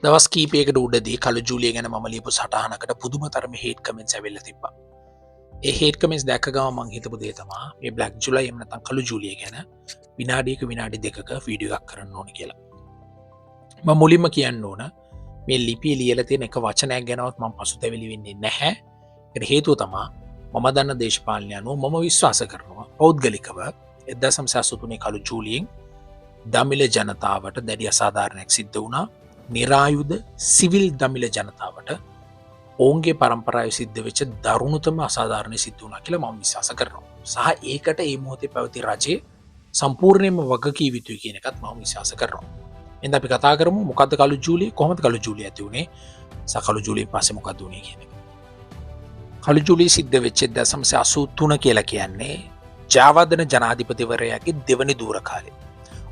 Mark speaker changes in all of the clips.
Speaker 1: දවස් කීපයකට උඩදී කළු ජූලිය ගැන මම ලියපු සටහනකට පුදුම තරම හේට් කමෙන්ට්ස් ඇවිල්ලා තිබ්බා. ඒ හේට් කමෙන්ට්ස් දැක්ක ගමන් මං හිතපු දේ තමා මේ බ්ලැක් ජුලයි එහෙම නැත්නම් කළු ජූලිය ගැන විනාඩියක විනාඩි දෙකක වීඩියෝ එකක් කරන්න ඕනේ කියලා. මම මුලින්ම කියන්න ඕන මේ ලිපිය ලියලා තියෙන එක වචනයක් ගැනවත් මම පසුතැවිලි වෙන්නේ නැහැ. ඒකට හේතුව තමා මම දන්න දේශපාලනය අනුව මම විශ්වාස කරනවා පෞද්ගලිකව 1983 කළු ජූලියෙන් දමිළ ජනතාවට දැඩි අසාධාරණයක් සිද්ධ වුණා. නිරායුධ සිවිල් දමිළ ජනතාවට ඔවුන්ගේ පරම්පරාව සිද්ධ වෙච්ච දරුණුතම අසාධාරණය සිද්ධ වුණා කියලා මම විශ්වාස කරනවා. සහ ඒකට ඒ මොහොතේ පැවති රජය සම්පූර්ණයෙන්ම වගකීව යුතුයි කියන එකත් මම විශ්වාස කරනවා. එහෙනම් අපි කතා කරමු මොකද්ද කළු ජූලිය, කොහොමද කළු ජූලිය ඇති වුණේ, සහ කළු ජූලියෙන් පස්සේ මොකද්ද වුණේ කියන එක. කළු ජූලිය සිද්ධ වෙච්ච 1983 කියලා කියන්නේ ජාවදන ජනාධිපතිවරයාගේ දෙවනි දූර කාලේ.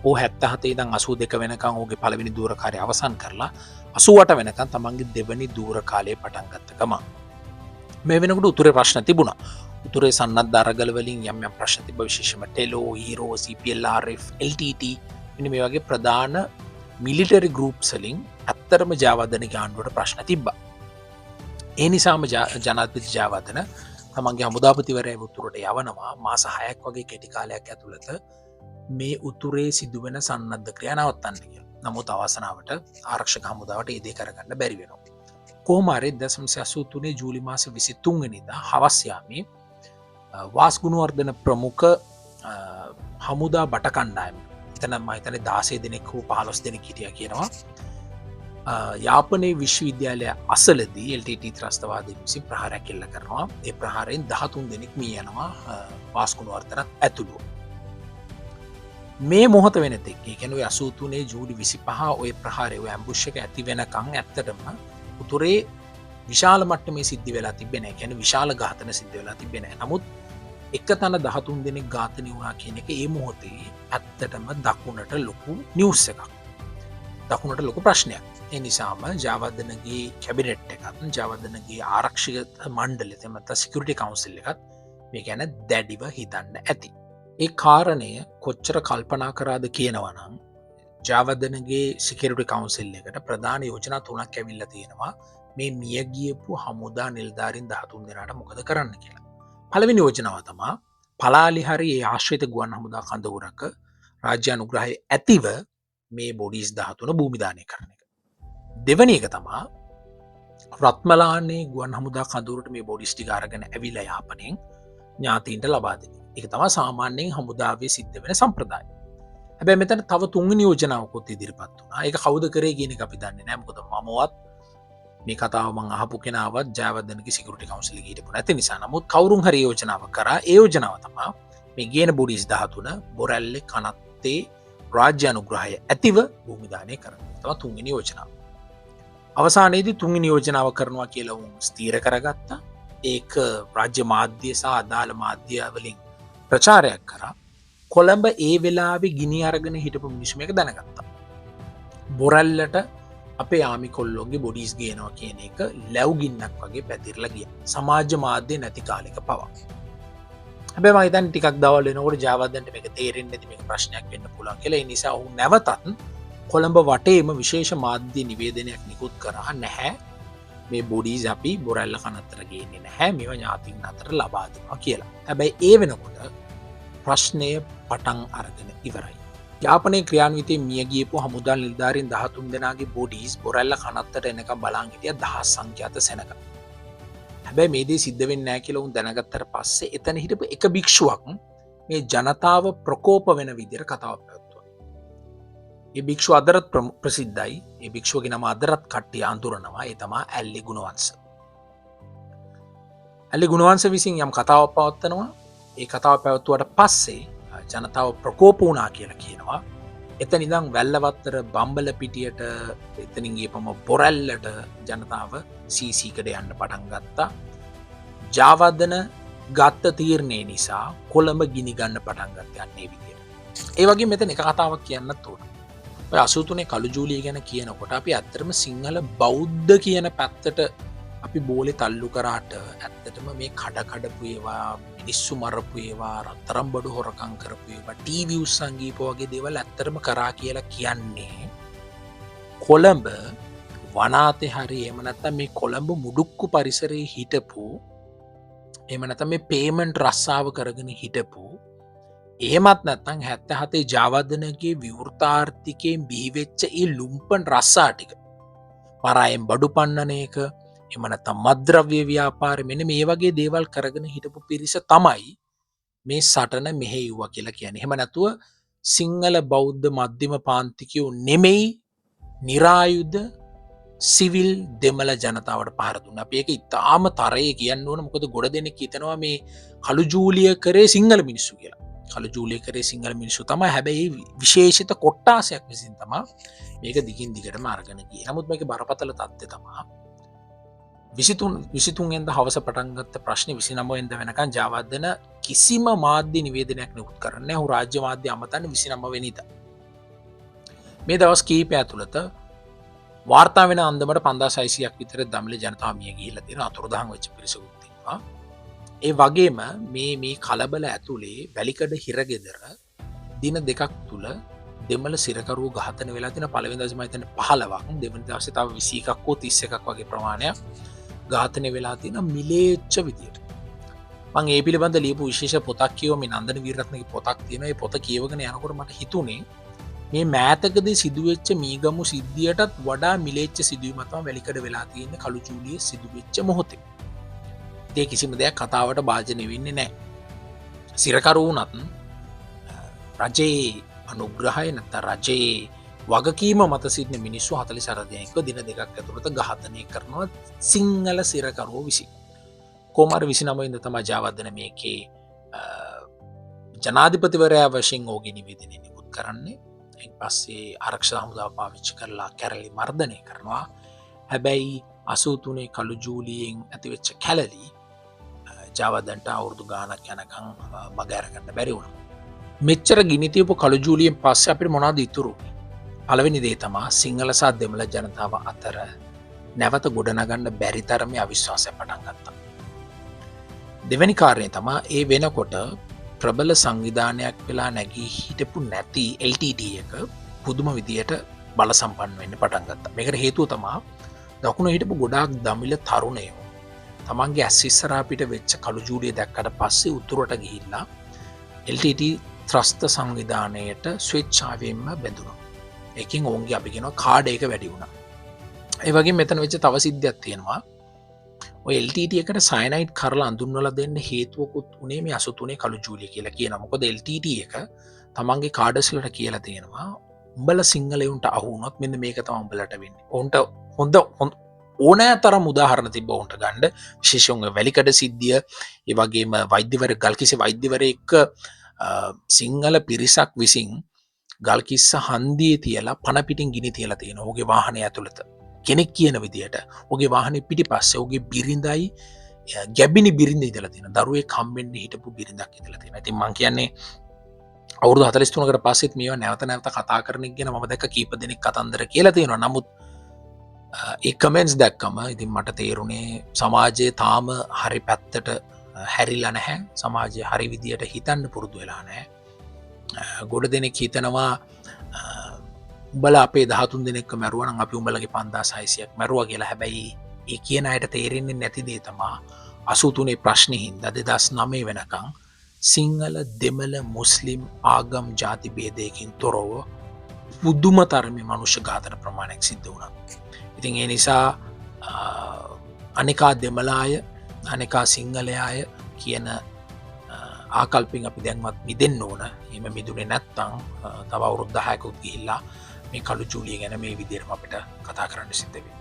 Speaker 1: ඕ 77 ඉඳන් 82 වෙනකන් ඕගේ පළවෙනි දූර කාර්යය අවසන් කරලා 88 වෙනකන් තමන්ගේ දෙවනි දූර කාලය පටන් ගත්ත ගමන් මේ වෙනකොට උතුරේ ප්‍රශ්න තිබුණා. උතුරේ සන්නද්ධ අරගල වලින් යම් යම් ප්‍රශ්න තිබ්බ, විශේෂයෙන්ම ටෙලෝ, ඊරෝ, CPLRF, LTT මෙන්න මේ වගේ ප්‍රධාන මිලිටරි ගෲප්ස් වලින් ඇත්තටම ජාවදනගේ ආණ්ඩුවට ප්‍රශ්න තිබ්බා. ඒ නිසාම ජනාධිපති ජාවදන තමන්ගේ හමුදාපතිවරයා උතුරට යවනවා මාස 6ක් වගේ කෙටි කාලයක් ඇතුළත මේ උතුරේ සිදුවෙන සන්නද්ධ ක්‍රියා නවත්තන්න කියලා. නමුත් අවසනාවට ආරක්ෂක හමුදාවට ඒ දේ කරගන්න බැරි වෙනවා. කොහොම හරි 1983 ජූලි මාස 23 වෙනිදා හවස් යාමේ වාස්ගුණවර්ධන ප්‍රමුඛ හමුදා බට කණ්ඩායම, එතන මම හිතන්නේ 16 දෙනෙක් හෝ 15 දෙනෙක් හිටියා කියනවා, යාපනයේ විශ්වවිද්‍යාලය අසලදී LTT ත්‍රස්තවාදීන් විසින් ප්‍රහාරයක් එල්ල කරනවා. ඒ ප්‍රහාරයෙන් 13 දෙනෙක් මිය යනවා, වාස්ගුණවර්ධනත් ඇතුළු. මේ මොහොත වෙනතෙක්, ඒ කියන්නේ 83 ජූලි 25 ඔය ප්‍රහාරය, ඔය ඇම්බුෂ් එක ඇති වෙනකන් ඇත්තටම උතුරේ විශාල මට්ටමේ සිද්ධ වෙලා තිබෙන්නේ නැහැ. කියන්නේ විශාල ඝාතන සිද්ධ වෙලා තිබෙන්නේ නැහැ. නමුත් එක තැන 13 දෙනෙක් ඝාතනය වුණා කියන එක ඒ මොහොතේ ඇත්තටම දකුණට ලොකු නිවුස් එකක්. දකුණට ලොකු ප්‍රශ්නයක්. ඒ නිසාම ජාවදනගේ කැබිනට් එකත්, ජාවදනගේ ආරක්ෂක මණ්ඩලය, එහෙම නැත්නම් සිකියුරිටි කවුන්සිල් එකත් මේ ගැන දැඩිව හිතන්න ඇති. ඒ කාරණය කොච්චර කල්පනා කරාද කියනවා නම් ජාවදනගේ සිකියුරිටි කවුන්සිල් එකට ප්‍රධාන යෝජනා 3ක් ඇවිල්ලා තියෙනවා මේ මිය ගියපු හමුදා නිලධාරීන් 13 දෙනාට මොකද කරන්න කියලා. පළවෙනි යෝජනාව තමයි පලාලි හරි ඒ ආශ්‍රිත ගුවන් හමුදා කඳවුරක රාජ්‍ය අනුග්‍රහය ඇතිව මේ බොඩිස් 13 භූමිදානය කරන එක. දෙවැනි එක තමයි රත්මලානේ ගුවන් හමුදා කඳවුරට මේ බොඩිස් ටික අරගෙන ඇවිල්ලා යාපනයෙන් ඥාතීන්ට ලබා දෙන. ඒක තමයි සාමාන්‍යයෙන් හමුදාවේ සිද්ධ වෙන සම්ප්‍රදාය. හැබැයි මෙතන තව තුන්වෙනි යෝජනාවකුත් ඉදිරිපත් වුණා. ඒක කවුද කරේ කියන එක අපි දන්නේ නැහැ. මොකද මමවත් මේ කතාව මම අහපු කෙනාවත් ජයවර්ධනගේ සිකියුරිටි කවුන්සිල් එකේ හිටපු නැති නිසා. නමුත් කවුරුන් හරි යෝජනාවක් කරා. ඒ යෝජනාව තමයි මේ ගේන බොඩිස් 13 බොරැල්ලේ කනත්තේ රාජ්‍ය අනුග්‍රහය ඇතිව භූමිදානය කරන්න. තමයි තුන්වෙනි යෝජනාව. අවසානයේදී තුන්වෙනි යෝජනාව කරනවා කියලා උන් ස්ථීර කරගත්තා. ඒක රාජ්‍ය මාධ්‍ය සහ අදාළ මාධ්‍ය වලින් ප්‍රචාරයක් කරා. කොළඹ ඒ වෙලාවේ ගිනි අරගෙන හිටපු මිනිස්සු මේක දැනගත්තා. බොරැල්ලට අපේ ආමි කොල්ලොන්ගේ බොඩිස් ගේනවා කියන එක ලැව් ගින්නක් වගේ පැතිරලා ගියා. සමාජ මාධ්‍ය නැති කාලෙක පවා. හැබැයි මම හිතන්නේ ටිකක් දවල් වෙනකොට ජාවර්ධනට මේක තේරෙන්නේ නැති, මේක ප්‍රශ්නයක් වෙන්න පුළුවන් කියලා. ඒ නිසා ඔහු නැවතත් කොළඹ වටේම විශේෂ මාධ්‍ය නිවේදනයක් නිකුත් කරා නැහැ. මේ බොඩිස් අපි බොරැල්ල කනත්තර ගේන්නේ නැහැ, මේවා ඥාතීන් අතර ලබා දෙනවා කියලා. හැබැයි ඒ වෙනකොට ප්‍රශ්නය පටන් අරගෙන ඉවරයි. යාපනයේ ක්‍රියාන්විතයේ මිය ගියපු හමුදා නිලධාරීන් 13 දෙනාගේ බොඩිස් බොරැල්ල කනත්තට එනකම් බලන් හිටියා දහස් සංඛ්‍යාත සෙනඟ. හැබැයි මේ දේ සිද්ධ වෙන්නේ නැහැ කියලා උන් දැනගත්තට පස්සේ එතන හිටපු එක භික්ෂුවක් මේ ජනතාව ප්‍රකෝප වෙන විදිහට කතාවක් පැවැත්තුවා. ඒ භික්ෂුව අදරත් ප්‍රසිද්ධයි. ඒ භික්ෂුවගේ නම අදරත් කට්ටිය අඳුරනවා. ඒ තමයි ඇල්ලි ගුණවංශ. ඇල්ලි ගුණවංශ විසින් යම් කතාවක් පවත්වනවා. ඒ කතාව පැවැත්වුවට පස්සේ ජනතාව ප්‍රකෝප වුණා කියලා කියනවා. එතන ඉඳන් වැල්ලවත්තර බම්බල පිටියට එතනින් ගියපම බොරැල්ලට ජනතාව සීසීකට යන්න පටන් ගත්තා. ජාවර්ධන ගත්ත තීරණය නිසා කොළඹ ගිනි ගන්න පටන් ගත්තා යන්නේ විදියට. ඒ වගේ මෙතන එක කතාවක් කියන්නත් ඕන. ඔය 83 කළු ජූලිය ගැන කියනකොට අපි ඇත්තටම සිංහල බෞද්ධ කියන පැත්තට අපි බෝලේ තල්ලු කරාට ඇත්තටම මේ කඩකඩපු ඒවා, මිනිස්සු මරපු ඒවා, රත්තරන් බඩු හොරකම් කරපු ඒවා, ටීවී උස්සන් ගීපු වගේ දේවල් ඇත්තටම කරා කියලා කියන්නේ කොළඹ වනාතේ හරි එහෙම නැත්නම් මේ කොළඹ මුඩුක්කු පරිසරයේ හිටපු එහෙම නැත්නම් මේ පේමන්ට් රස්සාව කරගෙන හිටපු එහෙමත් නැත්නම් 77 ජාවර්ධනගේ විවෘතාර්ථිකයෙන් බිහිවෙච්ච ඒ ලුම්පන් රස්සා ටික පරායෙන් බඩු පන්නන එක එහෙම නැත්නම් මත්ද්‍රව්‍ය ව්‍යාපාරය මෙන්න මේ වගේ දේවල් කරගෙන හිටපු පිරිස තමයි මේ සටන මෙහෙයුවා කියලා කියන්නේ. එහෙම නැතුව සිංහල බෞද්ධ මධ්‍යම පාන්තිකයෝ නෙමෙයි නිරායුධ සිවිල් දෙමළ ජනතාවට පහර දුන්නා. අපි ඒක ඉතාම තරයේ කියන්න ඕන. මොකද ගොඩ දෙනෙක් හිතනවා මේ කළු ජූලිය කරේ සිංහල මිනිස්සු කියලා. කළු ජූලිය කරේ සිංහල මිනිස්සු තමයි. හැබැයි විශේෂිත කොට්ටාසයක් විසින් තමයි මේක දිගින් දිගටම අරගෙන ගියේ. නමුත් මේකේ බරපතල තත්ත්වය තමයි 23 වෙනිදා හවස පටන් ගත්ත ප්‍රශ්නේ 29 වෙනිදා වෙනකන් ජාවර්ධන කිසිම මාධ්‍ය නිවේදනයක් නිකුත් කරන්නේ නැහැ. ඔහු රාජ්‍ය මාධ්‍ය අමතන්නේ 29 වෙනිදා. මේ දවස් කීපය ඇතුළත වාර්තා වෙන අන්දමට 5600ක් විතර දමිළ ජනතාව මිය ගිහිල්ලා තියෙනවා. අතුරුදහන් වෙච්ච පිරිසකුත් තියෙනවා. ඒ වගේම මේ කලබල ඇතුලේ වැලිකඩ හිරගෙදර දින දෙකක් තුල දෙමළ සිරකරුවෝ ඝාතන වෙලා තියෙන පළවෙනි දවසේ මම හිතන්නේ 15ක්, දෙවෙනි දවසේ තව 21ක් හෝ 31ක් වගේ ප්‍රමාණයක් ඝාතනය වෙලා තියෙන මිලේච්ඡ විදියට. මම ඒ පිළිබඳ ලියපු විශේෂ පොතක් කියව මේ නන්දන වීරරත්නගේ පොතක් තියෙනවා. ඒ පොත කියවගෙන යනකොට මට හිතුනේ මේ මෑතකදී සිදුවෙච්ච මීගමු සිද්ධියටත් වඩා මිලේච්ඡ සිදුවීමක් තමයි වැලිකඩ වෙලා තියෙන කළු ජූලියේ සිදුවෙච්ච මොහොතේ. ඒ කිසිම දෙයක් කතාවට භාජනය වෙන්නේ නැහැ. සිරකරු වුණත් රජයේ අනුග්‍රහය නැත්නම් රජයේ වගකීම මත සිටින මිනිස්සු 44 දෙනෙක්ව දින දෙකක් ඇතුළත ඝාතනය කරනවා සිංහල සිරකරුවෝ විසින්. කොමාර 29 වෙනිදා තමයි ජාවර්ධන මේකේ ජනාධිපතිවරයා වශයෙන් ඕගේ නිවේදනය නිකුත් කරන්නේ. ඊට පස්සේ ආරක්ෂක හමුදාව පාවිච්චි කරලා කැරලි මර්ධනය කරනවා. හැබැයි 83 කළු ජූලියෙන් ඇතිවෙච්ච කැලලි ජාවර්ධනට අවුරුදු ගාණක් යනකම් මග අරගන්න බැරි වුණා. මෙච්චර ගිනි තියපු කළු ජූලියෙන් පස්සේ අපිට මොනවද ඉතුරු? පළවෙනි දේ තමයි සිංහල සහ දෙමළ ජනතාව අතර නැවත ගොඩනගන්න බැරි තරමේ අවිශ්වාසය පටන් ගත්තා. දෙවැනි කාරණේ තමයි ඒ වෙනකොට ප්‍රබල සංවිධානයක් වෙලා නැගී හිටපු නැති LTT එක පුදුම විදියට බල සම්පන්න වෙන්න පටන් ගත්තා. මේකට හේතුව තමයි දකුණ හිටපු ගොඩාක් දමිළ තරුණයෝ තමන්ගේ ඇස් ඉස්සරහා පිට වෙච්ච කළු ජූලිය දැක්කට පස්සේ උතුරට ගිහිල්ලා LTT ත්‍රස්ත සංවිධානයට ස්වේච්ඡාවෙන්ම බැඳුණා. ඒකින් ඔවුන්ගේ අපි කියනවා කාඩ් එක වැඩි වුණා. ඒ වගේම මෙතන වෙච්ච තව සිද්ධියක් තියෙනවා. ඔය LTT එකට සයනයිඩ් කරලා අඳුන්වලා දෙන්න හේතුවකුත් උනේ මේ 83 කළු ජූලිය කියලා කියනවා. මොකද LTT එක තමන්ගේ කාඩර්ස් වලට කියලා තියෙනවා උඹලා සිංහලයන්ට අහු වුණොත් මෙන්න මේක තමයි උඹලට වෙන්නේ. ඔවුන්ට හොඳ ඕනෑ තරම් උදාහරණ තිබ්බ ඔවුන්ට ගන්න. විශේෂයෙන්ම වැලිකඩ සිද්ධිය, ඒ වගේම වෛද්‍යවර ගල්කිස්ස වෛද්‍යවරයෙක් සිංහල පිරිසක් විසින් ගල්කිස්ස හන්දියේ තියලා පණ පිටින් ගිනි තියලා තියෙනවා. ඔහුගේ වාහනය ඇතුළත. කෙනෙක් කියන විදියට ඔහුගේ වාහනේ පිටිපස්සේ ඔහුගේ බිරිඳයි ගැබිනි බිරිඳ ඉඳලා තියෙනවා. දරුවෙක් හම්බෙන්න හිටපු බිරිඳක් ඉඳලා තියෙනවා. ඉතින් මම කියන්නේ අවුරුදු 43කට පස්සෙත් මේවා නැවත නැවත කතා කරන එක ගැන මම දැක්ක කීප දෙනෙක් කතන්දර කියලා තියෙනවා. නමුත් ඒ කමෙන්ට්ස් දැක්කම ඉතින් මට තේරුණේ සමාජයේ තාම හරි පැත්තට හැරිලා නැහැ. සමාජයේ හරි විදියට හිතන්න පුරුදු වෙලා නැහැ. ගොඩ දෙනෙක් හිතනවා උඹලා අපේ 13 දෙනෙක්ව මැරුවා නම් අපි උඹලගේ 5600ක් මැරුවා කියලා. හැබැයි ඒ කියන අයට තේරෙන්නේ නැති දේ තමයි 83 ප්‍රශ්නේ හින්දා 2009 වෙනකන් සිංහල දෙමළ මුස්ලිම් ආගම් ಜಾති ભેදයකින් තොරව පුදුම තරමේ මනුෂ්‍ය ඝාතන ප්‍රමාණයක් සිද්ධ වුණා. ඉතින් ඒ නිසා අනිකා දෙමළ අය අනිකා සිංහල අය කියන ආකල්පෙන් අපි දැන්වත් මිදෙන්න ඕන. එහෙම මිදුනේ නැත්නම් තව අවුරුදු 10කුත් ගිහිල්ලා මේ කළු ජූලිය ගැන මේ විදිහටම අපිට කතා කරන්න සිද්ධ වෙනවා.